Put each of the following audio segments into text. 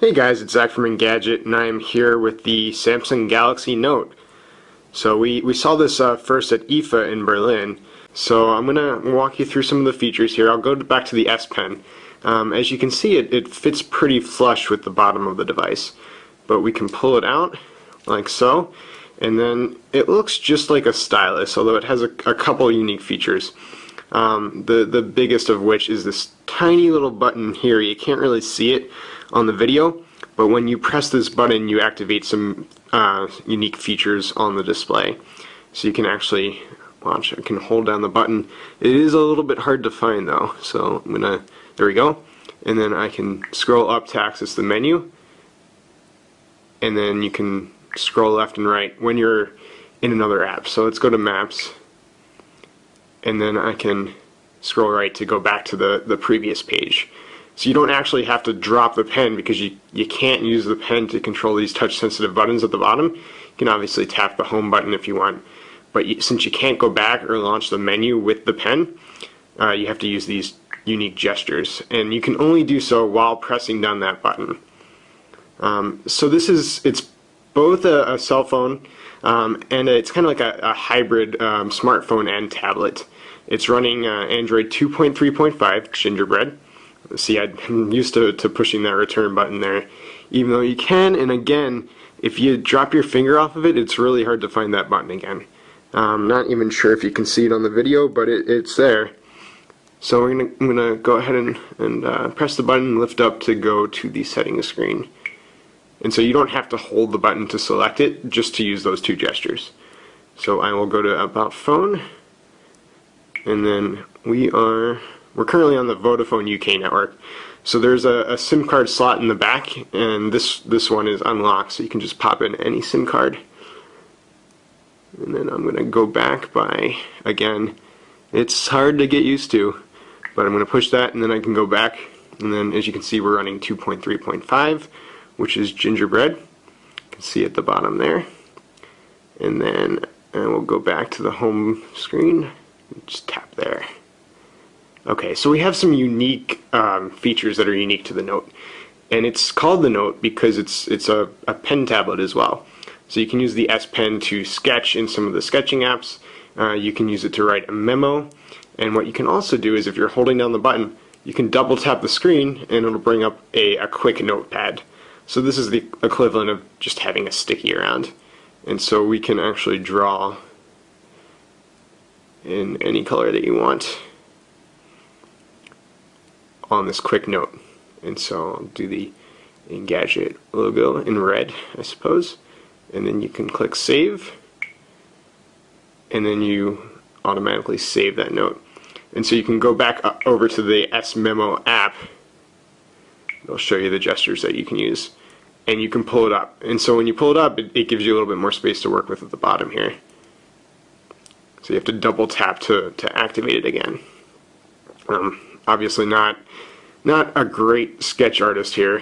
Hey guys, it's Zach from Engadget, and I am here with the Samsung Galaxy Note. So we saw this first at IFA in Berlin, so I'm going to walk you through some of the features here. I'll go back to the S Pen. As you can see, it fits pretty flush with the bottom of the device, but we can pull it out like so, and then it looks just like a stylus, although it has a couple unique features. The biggest of which is this tiny little button here. You can't really see it on the video, but when you press this button you activate some unique features on the display. So you can actually watch, I can hold down the button. It is a little bit hard to find though, so I'm gonna, there we go, and then I can scroll up to access the menu, and then you can scroll left and right when you're in another app. So let's go to Maps, and then I can scroll right to go back to the previous page. So you don't actually have to drop the pen, because you can't use the pen to control these touch sensitive buttons at the bottom. You can obviously tap the home button if you want, but since you can't go back or launch the menu with the pen, you have to use these unique gestures, and you can only do so while pressing down that button. So it's both a cell phone and it's kind of like a hybrid smartphone and tablet. It's running Android 2.3.5 Gingerbread. See, I'm used to pushing that return button there, even though you can, and again, if you drop your finger off of it, it's really hard to find that button again. I'm not even sure if you can see it on the video, but it's there. So I'm gonna go ahead and press the button and lift up to go to the settings screen. And so you don't have to hold the button to select it, just to use those two gestures. So I will go to About Phone, and then we're currently on the Vodafone UK network. So there's a SIM card slot in the back, and this one is unlocked, so you can just pop in any SIM card. And then I'm going to go back by, again, it's hard to get used to, but I'm going to push that, and then I can go back, and then as you can see we're running 2.3.5, which is Gingerbread. You can see at the bottom there. And then I will go back to the home screen, and just tap there. Okay, so we have some unique features that are unique to the Note, and it's called the Note because it's a pen tablet as well. So you can use the S Pen to sketch in some of the sketching apps. You can use it to write a memo, and what you can also do is if you're holding down the button, you can double tap the screen and it'll bring up a quick notepad. So this is the equivalent of just having a sticky around, and so we can actually draw in any color that you want on this quick note. And so I'll do the Engadget logo in red, I suppose, and then you can click save, and then you automatically save that note. And so you can go back over to the S Memo app. It'll show you the gestures that you can use, and you can pull it up. And so when you pull it up, it gives you a little bit more space to work with at the bottom here. So you have to double tap to activate it again. Obviously not a great sketch artist here,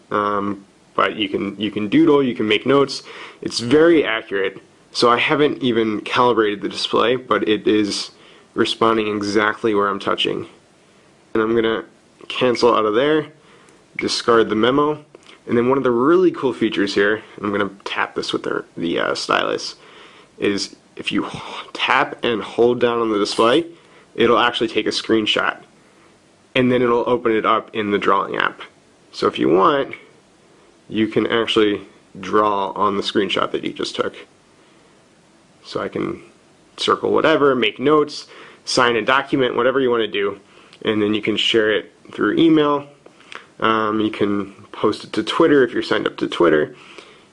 but you can doodle, you can make notes. It's very accurate. So I haven't even calibrated the display, but it is responding exactly where I'm touching. And I'm gonna cancel out of there, discard the memo, and then one of the really cool features here, I'm gonna tap this with the stylus, is if you tap and hold down on the display, it'll actually take a screenshot, and then it'll open it up in the drawing app. So if you want, you can actually draw on the screenshot that you just took. So I can circle whatever, make notes, sign a document, whatever you want to do, and then you can share it through email. You can post it to Twitter if you're signed up to Twitter.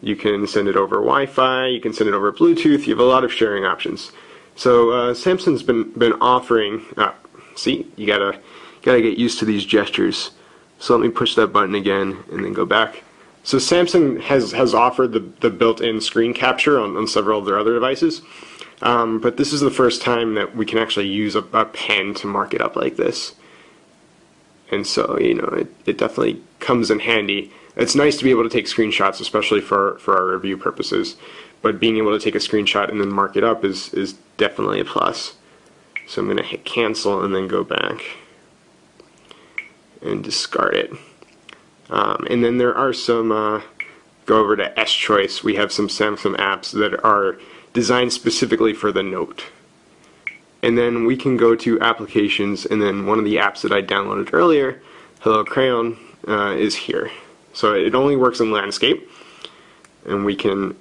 You can send it over Wi-Fi, you can send it over Bluetooth. You have a lot of sharing options. So Samsung's been offering, see, you gotta get used to these gestures. So let me push that button again and then go back. So Samsung has offered the built-in screen capture on several of their other devices, but this is the first time that we can actually use a pen to mark it up like this. And so, you know, it definitely comes in handy. It's nice to be able to take screenshots, especially for our review purposes, but being able to take a screenshot and then mark it up is definitely a plus. So I'm going to hit cancel and then go back and discard it. And then there are some, go over to S-Choice, we have some Samsung apps that are designed specifically for the Note. And then we can go to applications, and then one of the apps that I downloaded earlier, Hello Crayon, is here. So it only works in landscape, and we can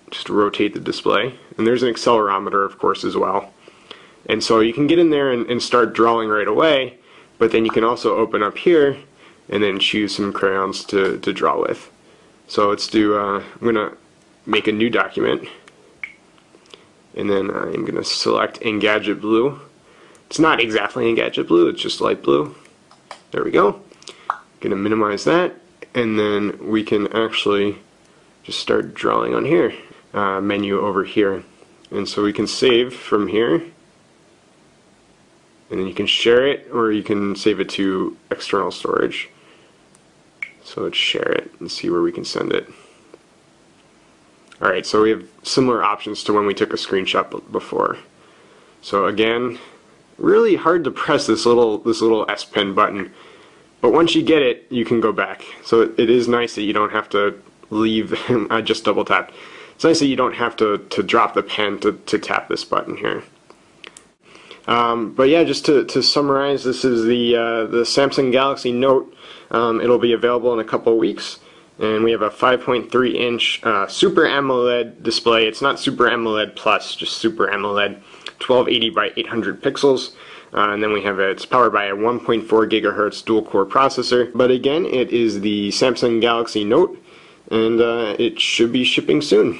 just rotate the display. And there's an accelerometer, of course, as well. And so you can get in there and start drawing right away, but then you can also open up here and then choose some crayons to draw with. So let's do, I'm going to make a new document, and then I'm going to select Engadget Blue. It's not exactly Engadget Blue, it's just light blue. There we go. Going to minimize that, and then we can actually just start drawing on here. Menu over here. And so we can save from here, and then you can share it, or you can save it to external storage. So let's share it and see where we can send it. Alright, so we have similar options to when we took a screenshot before. So again, really hard to press this little S Pen button, but once you get it, you can go back. So it is nice that you don't have to leave. I just double tapped. It's nice that you don't have to drop the pen to tap this button here. But yeah, just to summarize, this is the Samsung Galaxy Note. It'll be available in a couple of weeks, and we have a 5.3 inch Super AMOLED display. It's not Super AMOLED Plus, just Super AMOLED, 1280 by 800 pixels. And then we have it's powered by a 1.4 gigahertz dual core processor. But again, it is the Samsung Galaxy Note, and it should be shipping soon.